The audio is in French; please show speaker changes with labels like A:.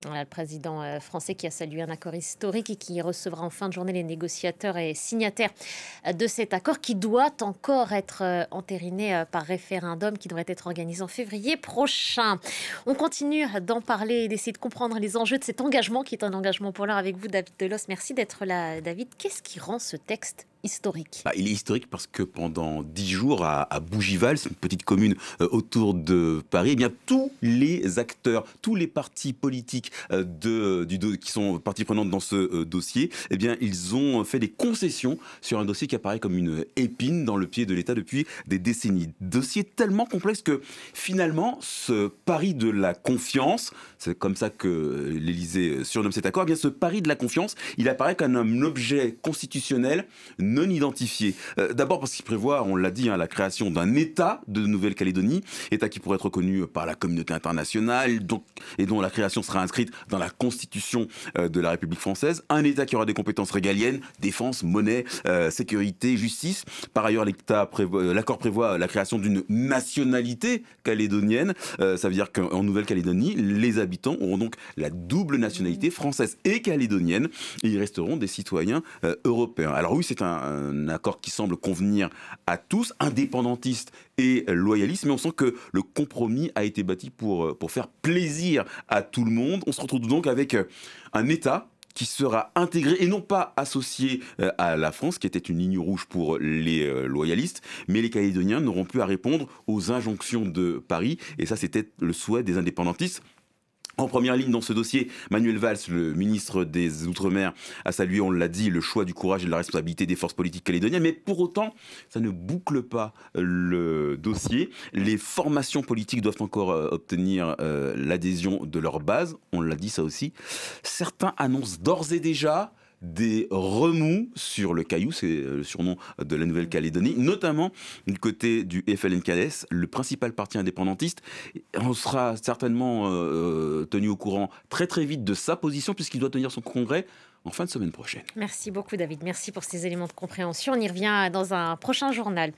A: Voilà, le président français qui a salué un accord historique et qui recevra en fin de journée les négociateurs et signataires de cet accord qui doit encore être entériné par référendum qui devrait être organisé en février prochain. On continue d'en parler et d'essayer de comprendre les enjeux de cet engagement qui est un engagement pour l'heure avec vous, David Delos. Merci d'être là, David. Qu'est-ce qui rend ce texte historique?
B: Il est historique parce que pendant 10 jours à Bougival, c'est une petite commune autour de Paris, eh bien, tous les acteurs, tous les partis politiques qui sont partie prenante dans ce dossier, eh bien, ils ont fait des concessions sur un dossier qui apparaît comme une épine dans le pied de l'État depuis des décennies. Dossier tellement complexe que finalement, ce pari de la confiance, c'est comme ça que l'Élysée surnomme cet accord, eh bien, ce pari de la confiance, il apparaît comme un objet constitutionnel non identifié. D'abord parce qu'il prévoit, on l'a dit, la création d'un État de Nouvelle-Calédonie, État qui pourrait être reconnu par la communauté internationale et dont la création sera inscrite dans la Constitution de la République française. Un État qui aura des compétences régaliennes, défense, monnaie, sécurité, justice. Par ailleurs, l'accord prévoit la création d'une nationalité calédonienne. Ça veut dire qu'en Nouvelle-Calédonie, les habitants auront donc la double nationalité française et calédonienne et ils resteront des citoyens européens. Alors oui, c'est un accord qui semble convenir à tous, indépendantistes et loyalistes, mais on sent que le compromis a été bâti pour faire plaisir à tout le monde. On se retrouve donc avec un État qui sera intégré et non pas associé à la France, qui était une ligne rouge pour les loyalistes, mais les Calédoniens n'auront plus à répondre aux injonctions de Paris, et ça c'était le souhait des indépendantistes. En première ligne dans ce dossier, Manuel Valls, le ministre des Outre-mer, a salué, on l'a dit, le choix du courage et de la responsabilité des forces politiques calédoniennes. Mais pour autant, ça ne boucle pas le dossier. Les formations politiques doivent encore obtenir l'adhésion de leur base. On l'a dit ça aussi. Certains annoncent d'ores et déjà des remous sur le Caillou, c'est le surnom de la Nouvelle-Calédonie, notamment du côté du FLNKS, le principal parti indépendantiste. On sera certainement tenu au courant très très vite de sa position puisqu'il doit tenir son congrès en fin de semaine prochaine.
A: Merci beaucoup, David. Merci pour ces éléments de compréhension. On y revient dans un prochain journal.